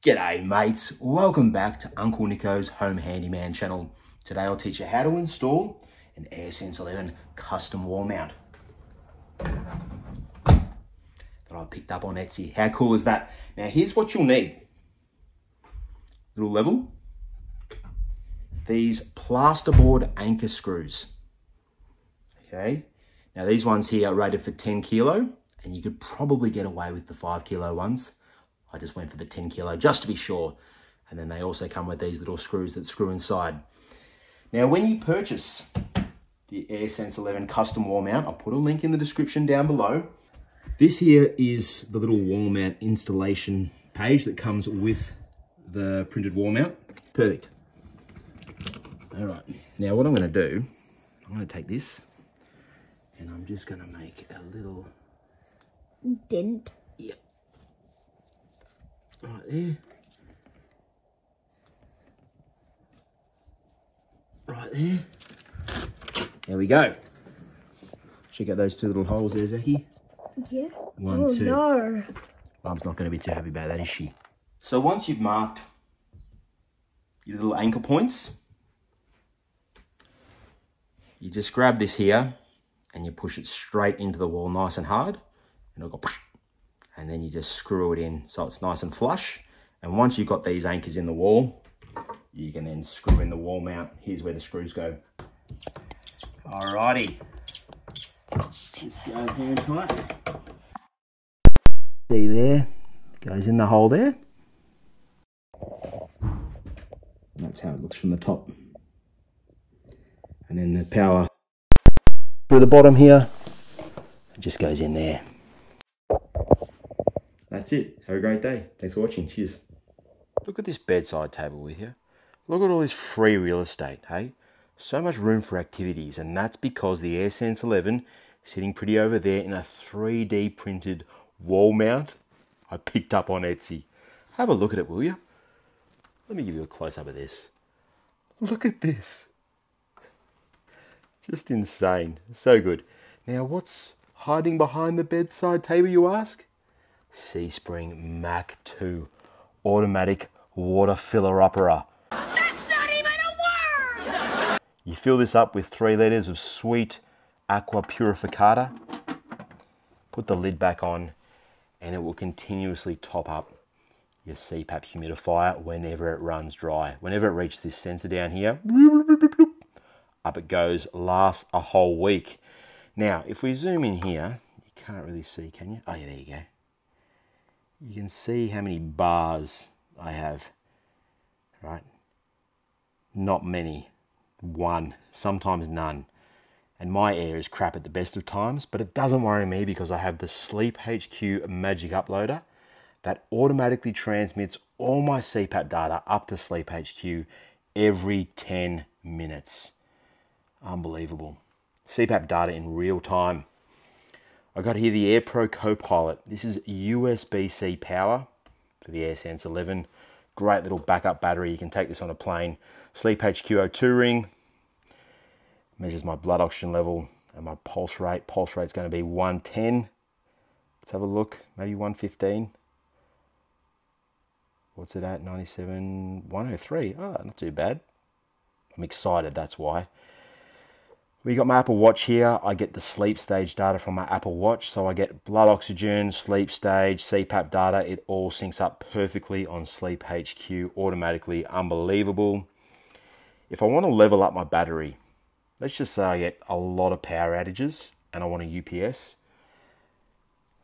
G'day mates, welcome back to Uncle Nico's Home Handyman channel. Today I'll teach you how to install an AirSense11 custom wall mount that I picked up on Etsy. How cool is that? Now here's what you'll need. Little level, these plasterboard anchor screws. Okay, now these ones here are rated for 10 kilo and you could probably get away with the 5 kilo ones. I just went for the 10 kilo just to be sure. And then they also come with these little screws that screw inside. Now, when you purchase the AirSense11 custom wall mount, I'll put a link in the description down below. This here is the little wall mount installation page that comes with the printed wall mount. Perfect. All right, now what I'm gonna do, I'm gonna take this and I'm just gonna make a little dent. Yep. Right there. Right there. There we go. Check out those two little holes there, Zaki. Yeah. One, two. No. Mum's not going to be too happy about that, is she? So once you've marked your little anchor points, you just grab this here and you push it straight into the wall nice and hard, and it'll go, and then you just screw it in so it's nice and flush. And once you've got these anchors in the wall, you can then screw in the wall mount. Here's where the screws go. Alrighty, just go hand tight. See there, goes in the hole there. And that's how it looks from the top. And then the power through the bottom here, it just goes in there. That's it. Have a great day. Thanks for watching. Cheers. Look at this bedside table with you. Look at all this free real estate, hey? So much room for activities, and that's because the AirSense11 is sitting pretty over there in a 3D printed wall mount I picked up on Etsy. Have a look at it, will you? Let me give you a close-up of this. Look at this. Just insane. So good. Now, what's hiding behind the bedside table, you ask? C-Spring Mach 2 automatic water filler upper. That's not even a word! You fill this up with 3 litres of sweet aqua purificata. Put the lid back on and it will continuously top up your CPAP humidifier whenever it runs dry. Whenever it reaches this sensor down here, up it goes, lasts a whole week. Now, if we zoom in here, you can't really see, can you? Oh yeah, there you go. You can see how many bars I have, right? Not many, 1, sometimes none. And my air is crap at the best of times, but it doesn't worry me because I have the SleepHQ Magic Uploader that automatically transmits all my CPAP data up to SleepHQ every 10 minutes. Unbelievable. CPAP data in real time. I got here the AirPro Copilot. This is USB-C power for the AirSense11. Great little backup battery. You can take this on a plane. SleepHQ O2 ring. Measures my blood oxygen level and my pulse rate. Pulse rate's going to be 110. Let's have a look. Maybe 115. What's it at? 97, 103. Oh, not too bad. I'm excited, that's why. We got my Apple Watch here. I get the sleep stage data from my Apple Watch. So I get blood oxygen, sleep stage, CPAP data. It all syncs up perfectly on SleepHQ automatically. Unbelievable. If I want to level up my battery, let's just say I get a lot of power outages and I want a UPS.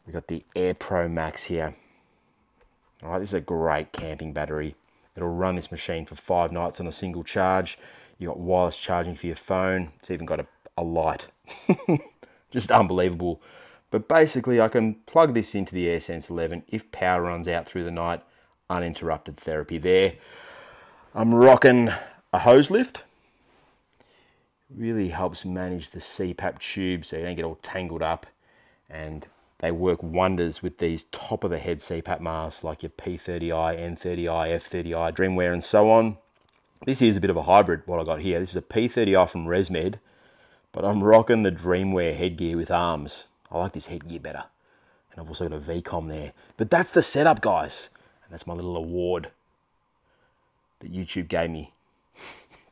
We got the AirPro Max here. All right, this is a great camping battery. It'll run this machine for 5 nights on a single charge. You got wireless charging for your phone. It's even got a light. Just unbelievable. But basically, I can plug this into the AirSense11 if power runs out through the night. Uninterrupted therapy there. I'm rocking a hose lift. Really helps manage the CPAP tube so you don't get all tangled up. And they work wonders with these top-of-the-head CPAP masks like your P30i, N30i, F30i, Dreamwear, and so on. This is a bit of a hybrid, what I got here. This is a P30i from ResMed, but I'm rocking the Dreamwear headgear with arms. I like this headgear better. And I've also got a VCOM there. But that's the setup, guys. And that's my little award that YouTube gave me.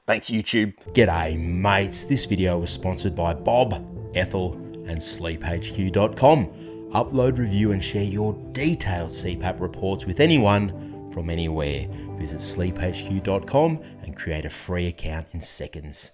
Thanks, YouTube. G'day, mates. This video was sponsored by Bob, Ethel, and SleepHQ.com. Upload, review, and share your detailed CPAP reports with anyone from anywhere. Visit SleepHQ.com and create a free account in seconds.